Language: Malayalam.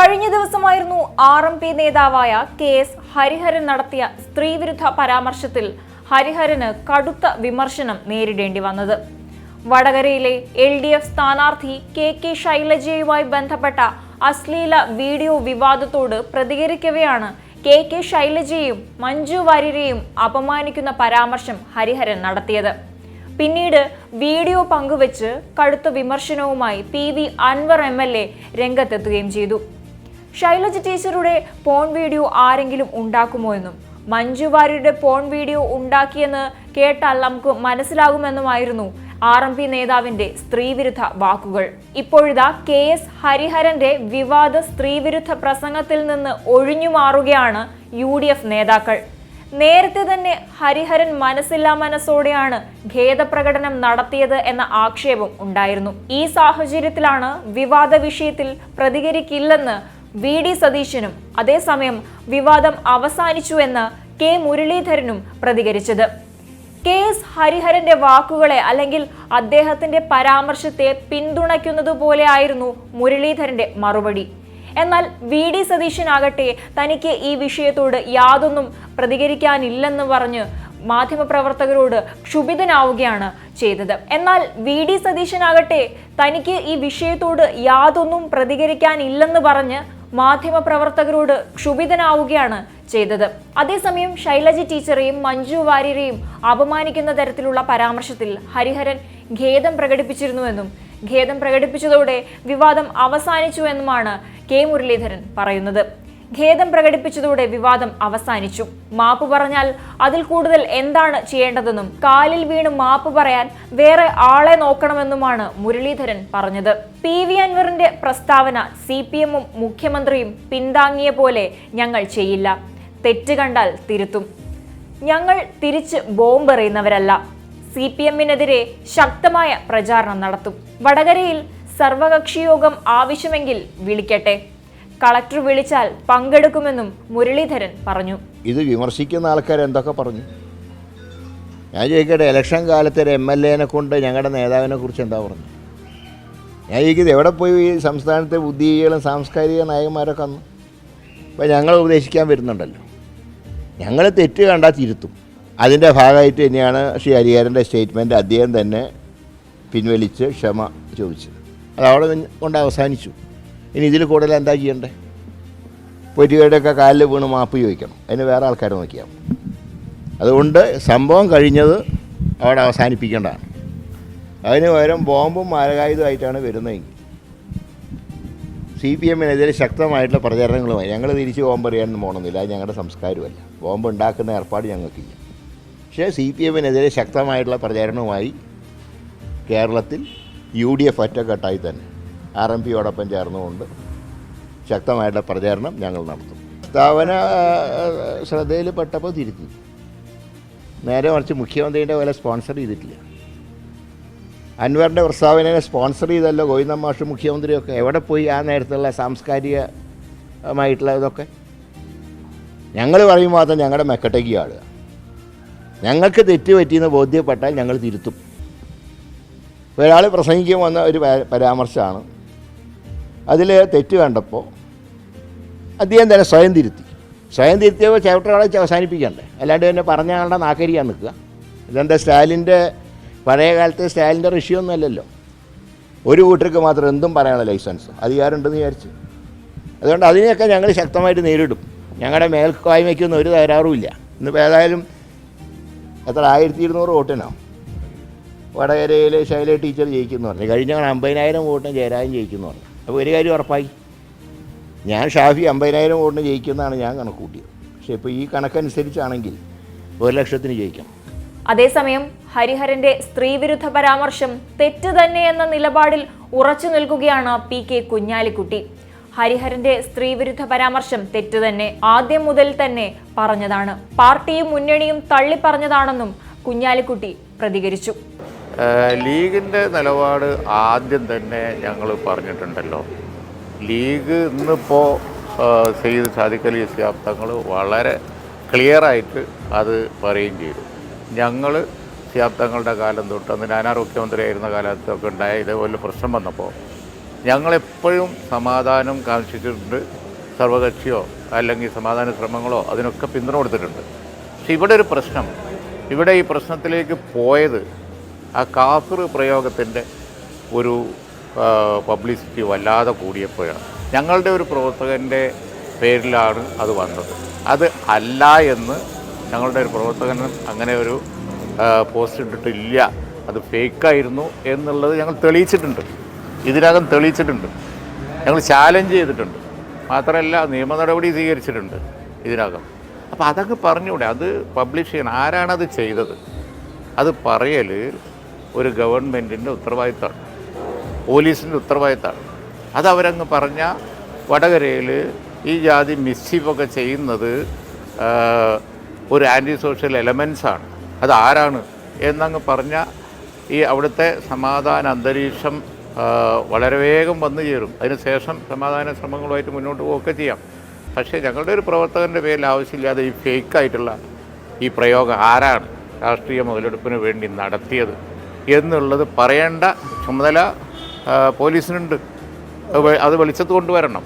കഴിഞ്ഞ ദിവസമായിരുന്നു RMP നേതാവായ KS ഹരിഹരൻ നടത്തിയ സ്ത്രീവിരുദ്ധ പരാമർശത്തിൽ ഹരിഹരന് കടുത്ത വിമർശനം നേരിടേണ്ടി വന്നത്. വടകരയിലെ LDF സ്ഥാനാർത്ഥി KK ശൈലജയുമായി ബന്ധപ്പെട്ട അശ്ലീല വീഡിയോ വിവാദത്തോട് പ്രതികരിക്കവെയാണ് KK ശൈലജയെയും മഞ്ജു വാര്യരെയും അപമാനിക്കുന്ന പരാമർശം ഹരിഹരൻ നടത്തിയത്. പിന്നീട് വീഡിയോ പങ്കുവച്ച് കടുത്ത വിമർശനവുമായി PV അൻവർ MLA രംഗത്തെത്തുകയും ചെയ്തു. ശൈലജ ടീച്ചറുടെ പോൺ വീഡിയോ ആരെങ്കിലും ഉണ്ടാക്കുമോ എന്നും മഞ്ജു വാര്യരുടെ പോൺ വീഡിയോ ഉണ്ടാക്കിയെന്ന് കേട്ടാൽ നമുക്ക് മനസ്സിലാകുമെന്നുമായിരുന്നു RMP നേതാവിന്റെ സ്ത്രീവിരുദ്ധ വാക്കുകൾ. ഇപ്പോഴിതാ KS ഹരിഹരന്റെ വിവാദ സ്ത്രീവിരുദ്ധ പ്രസംഗത്തിൽ നിന്ന് ഒഴിഞ്ഞു മാറുകയാണ് UDF നേതാക്കൾ. നേരത്തെ തന്നെ ഹരിഹരൻ മനസ്സില്ലാ മനസ്സോടെയാണ് ഖേദപ്രകടനം നടത്തിയത് എന്ന ആക്ഷേപം ഉണ്ടായിരുന്നു. ഈ സാഹചര്യത്തിലാണ് വിവാദ വിഷയത്തിൽ പ്രതികരിക്കില്ലെന്ന് VD സതീശനും അതേസമയം വിവാദം അവസാനിച്ചുവെന്ന് K മുരളീധരനും പ്രതികരിച്ചത്. KS ഹരിഹരന്റെ വാക്കുകളെ അല്ലെങ്കിൽ അദ്ദേഹത്തിന്റെ പരാമർശത്തെ പിന്തുണയ്ക്കുന്നതുപോലെ ആയിരുന്നു മുരളീധരന്റെ മറുപടി. എന്നാൽ VD സതീശനാകട്ടെ തനിക്ക് ഈ വിഷയത്തോട് യാതൊന്നും പ്രതികരിക്കാനില്ലെന്ന് പറഞ്ഞ് മാധ്യമപ്രവർത്തകരോട് ക്ഷുഭിതനാവുകയാണ് ചെയ്തത്. എന്നാൽ VD സതീശനാകട്ടെ തനിക്ക് ഈ വിഷയത്തോട് യാതൊന്നും പ്രതികരിക്കാനില്ലെന്ന് പറഞ്ഞ് മാധ്യമപ്രവർത്തകരോട് ക്ഷുഭിതനാവുകയാണ് ചെയ്തത്. അതേസമയം ശൈലജ ടീച്ചറെയും മഞ്ജു വാര്യരെയും അപമാനിക്കുന്ന തരത്തിലുള്ള പരാമർശത്തിൽ ഹരിഹരൻ ഖേദം പ്രകടിപ്പിച്ചിരുന്നുവെന്നും ഖേദം പ്രകടിപ്പിച്ചതോടെ വിവാദം അവസാനിച്ചുവെന്നുമാണ് K മുരളീധരൻ പറയുന്നത്. ഖേദം പ്രകടിപ്പിച്ചതോടെ വിവാദം അവസാനിച്ചു. മാപ്പ് പറഞ്ഞാൽ അതിൽ കൂടുതൽ എന്താണ് ചെയ്യേണ്ടതെന്നും കാലിൽ വീണ് മാപ്പ് പറയാൻ വേറെ ആളെ നോക്കണമെന്നുമാണ് മുരളീധരൻ പറഞ്ഞത്. PV അൻവറിന്റെ പ്രസ്താവന CPM-ഉം മുഖ്യമന്ത്രിയും പിന്താങ്ങിയ പോലെ ഞങ്ങൾ ചെയ്യില്ല. തെറ്റ് കണ്ടാൽ തിരുത്തും. ഞങ്ങൾ തിരിച്ച് ബോംബെറിയുന്നവരല്ല. CPM-നെതിരെ ശക്തമായ പ്രചാരണം നടത്തും. വടകരയിൽ സർവകക്ഷി യോഗം ആവശ്യമെങ്കിൽ വിളിക്കട്ടെ. കളക്ടർ വിളിച്ചാൽ പങ്കെടുക്കുമെന്നും മുരളീധരൻ പറഞ്ഞു. ഇത് വിമർശിക്കുന്ന ആൾക്കാർ എന്തൊക്കെ പറഞ്ഞു? ഞാൻ ചോദിക്കട്ടെ, ഇലക്ഷൻ കാലത്ത് ഒരു MLA-നെ കൊണ്ട് ഞങ്ങളുടെ നേതാവിനെ കുറിച്ച് എന്താ പറഞ്ഞു? ഞാൻ ചോദിക്കുന്നത്, എവിടെ പോയി ഈ സംസ്ഥാനത്തെ ബുദ്ധിജീവികളും സാംസ്കാരിക നായകന്മാരൊക്കെ അന്ന്? ഇപ്പം ഞങ്ങൾ ഉപദേശിക്കാൻ വരുന്നുണ്ടല്ലോ. ഞങ്ങൾ തെറ്റ് കണ്ടാൽ തിരുത്തും. അതിൻ്റെ ഭാഗമായിട്ട് തന്നെയാണ് ശ്രീ ഹരിഹരൻ്റെ സ്റ്റേറ്റ്മെൻറ്റ് അദ്ദേഹം തന്നെ പിൻവലിച്ച് ക്ഷമ ചോദിച്ചത്. അതവിടെ കൊണ്ട് അവസാനിച്ചു. ഇനി ഇതിൽ കൂടുതൽ എന്താ ചെയ്യണ്ടേ? പൊരികയുടെയൊക്കെ കാലിൽ വീണ് മാപ്പ് ചോദിക്കണം. അതിന് വേറെ ആൾക്കാരെ നോക്കിയാൽ. അതുകൊണ്ട് സംഭവം കഴിഞ്ഞത് അവിടെ അവസാനിപ്പിക്കേണ്ടതാണ്. അതിന് പകരം ബോംബും മാരകായുധമായിട്ടാണ് വരുന്നതെങ്കിൽ CPM-നെതിരെ ശക്തമായിട്ടുള്ള പ്രചാരണങ്ങളുമായി ഞങ്ങൾ തിരിച്ച് ബോംബെറിയാനൊന്നും പോകണമെന്നില്ല. അത് ഞങ്ങളുടെ സംസ്കാരമല്ല. ബോംബ് ഉണ്ടാക്കുന്ന ഏർപ്പാട് ഞങ്ങൾക്കില്ല. പക്ഷേ CPM-നെതിരെ ശക്തമായിട്ടുള്ള പ്രചാരണവുമായി കേരളത്തിൽ UDF ഒറ്റക്കെട്ടായി തന്നെ RMP-യോടൊപ്പം ചേർന്നുകൊണ്ട് ശക്തമായിട്ടുള്ള പ്രചാരണം ഞങ്ങൾ നടത്തും. പ്രസ്താവന ശ്രദ്ധയിൽ പെട്ടപ്പോൾ തിരുത്തി. നേരെ മറിച്ച് മുഖ്യമന്ത്രിയുടെ പോലെ സ്പോൺസർ ചെയ്തിട്ടില്ല. അൻവറിൻ്റെ പ്രസ്താവനയെ സ്പോൺസർ ചെയ്തല്ലോ ഗോവിന്ദൻ മാഷ് മുഖ്യമന്ത്രിയൊക്കെ. എവിടെ പോയി ആ നേരത്തുള്ള സാംസ്കാരികമായിട്ടുള്ള ഇതൊക്കെ? ഞങ്ങൾ പറയും മാത്രം ഞങ്ങളുടെ മെക്കട്ടേക്ക് ആളുക. ഞങ്ങൾക്ക് തെറ്റ് പറ്റിയെന്ന് ബോധ്യപ്പെട്ടാൽ ഞങ്ങൾ തിരുത്തും. ഒരാൾ പ്രസംഗിക്കാൻ വന്ന ഒരു പരാമർശമാണ്. അതിൽ തെറ്റ് കണ്ടപ്പോൾ അദ്ദേഹം തന്നെ സ്വയം തിരുത്തി. സ്വയം തിരുത്തിയപ്പോൾ ചവിട്ടകളെ അവസാനിപ്പിക്കണ്ടേ? അല്ലാണ്ട് തന്നെ പറഞ്ഞ ആളുടെ നാക്കരിക്കാൻ നിൽക്കുക. ഇതെന്താ സ്റ്റാലിൻ്റെ പഴയ കാലത്തെ സ്റ്റാലിൻ്റെ ഋഷിയൊന്നും അല്ലല്ലോ. ഒരു കൂട്ടർക്ക് മാത്രം എന്തും പറയാനുള്ള ലൈസൻസ് അധികാരമുണ്ടെന്ന് വിചാരിച്ചു. അതുകൊണ്ട് അതിനെയൊക്കെ ഞങ്ങൾ ശക്തമായിട്ട് നേരിടും. ഞങ്ങളുടെ മേൽക്കോയ്മയ്ക്കൊന്നും ഒരു തകരാറുമില്ല. ഇന്നിപ്പോൾ ഏതായാലും എത്ര 1200 വോട്ടിനോ വടകരയിൽ ശൈല ടീച്ചർ ജയിക്കുന്നു പറഞ്ഞു. കഴിഞ്ഞ 50,000 വോട്ടിന് ജയരാജൻ ജയിക്കുന്നു പറഞ്ഞു. അപ്പോൾ ഒരു കാര്യം ഉറപ്പായി, ഞാൻ ഷാഫി 50,000 വോട്ടിന് ജയിക്കുന്നതാണ് ഞാൻ കണക്ക് കൂട്ടിയത്. പക്ഷേ ഇപ്പോൾ ഈ കണക്കനുസരിച്ചാണെങ്കിൽ 1,00,000 ജയിക്കണം. അതേസമയം ഹരിഹരന്റെ സ്ത്രീവിരുദ്ധ പരാമർശം തെറ്റ് തന്നെ എന്ന നിലപാടിൽ ഉറച്ചു നിൽക്കുകയാണ് PK കുഞ്ഞാലിക്കുട്ടി. ഹരിഹരന്റെ സ്ത്രീവിരുദ്ധ പരാമർശം തെറ്റ് തന്നെ, ആദ്യം മുതൽ തന്നെ പറഞ്ഞതാണ്. പാർട്ടിയും മുന്നണിയും തള്ളിപ്പറഞ്ഞതാണെന്നും കുഞ്ഞാലിക്കുട്ടി പ്രതികരിച്ചു. ലീഗിൻ്റെ നിലപാട് ആദ്യം തന്നെ ഞങ്ങൾ പറഞ്ഞിട്ടുണ്ടല്ലോ. ലീഗ് ഇന്നിപ്പോൾ സെയ്ദ് സാദിഖ് അലി ശിഹാബ് തങ്ങൾ വളരെ ക്ലിയറായിട്ട് അത് പറയുകയും ചെയ്തു. ഞങ്ങൾ ശിഹാബ് തങ്ങളുടെ കാലം തൊട്ട് അന്ന് നാനാർ മുഖ്യമന്ത്രിയായിരുന്ന കാലത്തൊക്കെ ഉണ്ടായ ഇതേപോലെ പ്രശ്നം വന്നപ്പോൾ ഞങ്ങളെപ്പോഴും സമാധാനം കാണിച്ചിട്ടുണ്ട്. സർവകക്ഷിയോ അല്ലെങ്കിൽ സമാധാന ശ്രമങ്ങളോ അതിനൊക്കെ പിന്തുണ കൊടുത്തിട്ടുണ്ട്. പക്ഷെ ഇവിടെ ഒരു പ്രശ്നം, ഇവിടെ ഈ പ്രശ്നത്തിലേക്ക് പോയത് ആ കാഫിർ പ്രയോഗത്തിൻ്റെ ഒരു പബ്ലിസിറ്റി വല്ലാതെ കൂടിയപ്പോഴാണ്. ഞങ്ങളുടെ ഒരു പ്രവർത്തകൻ്റെ പേരിലാണ് അത് വന്നത്. അത് അല്ല എന്ന് ഞങ്ങളുടെ ഒരു പ്രവർത്തകൻ അങ്ങനെ ഒരു പോസ്റ്റ് ഇട്ടിട്ടില്ല, അത് ഫേക്കായിരുന്നു എന്നുള്ളത് ഞങ്ങൾ തെളിയിച്ചിട്ടുണ്ട്, ഇതിനകം തെളിയിച്ചിട്ടുണ്ട്. ഞങ്ങൾ ചാലഞ്ച് ചെയ്തിട്ടുണ്ട്, മാത്രമല്ല നിയമ നടപടി സ്വീകരിച്ചിട്ടുണ്ട് ഇതിനകം. അപ്പോൾ അതൊക്കെ പറഞ്ഞൂടെ, അത് പബ്ലിഷ് ചെയ്യണം. ആരാണത് ചെയ്തത്? അത് പറയൽ ഒരു ഗവൺമെൻറ്റിൻ്റെ ഉത്തരവാദിത്തമാണ്, പോലീസിൻ്റെ ഉത്തരവാദിത്തമാണ്. അത് അവരങ്ങ് പറഞ്ഞാൽ വടകരയിൽ ഈ ജാതി മിസ്ചീഫൊക്കെ ചെയ്യുന്നത് ഒരു ആൻറ്റി സോഷ്യൽ എലമെൻസാണ്, അത് ആരാണ് എന്നങ്ങ് പറഞ്ഞാൽ ഈ അവിടുത്തെ സമാധാന അന്തരീക്ഷം വളരെ വേഗം വന്നു ചേരും. അതിനുശേഷം സമാധാന ശ്രമങ്ങളുമായിട്ട് മുന്നോട്ട് പോവുകയൊക്കെ ചെയ്യാം. പക്ഷേ ഞങ്ങളുടെ ഒരു പ്രവർത്തകൻ്റെ പേരിൽ ആവശ്യമില്ലാതെ ഈ ഫേക്കായിട്ടുള്ള ഈ പ്രയോഗം ആരാണ് രാഷ്ട്രീയ മുതലെടുപ്പിന് വേണ്ടി നടത്തിയത് എന്നുള്ളത് പറയേണ്ട ചുമതല പോലീസിനുണ്ട്. അത് വെളിച്ചത്ത് കൊണ്ടുവരണം.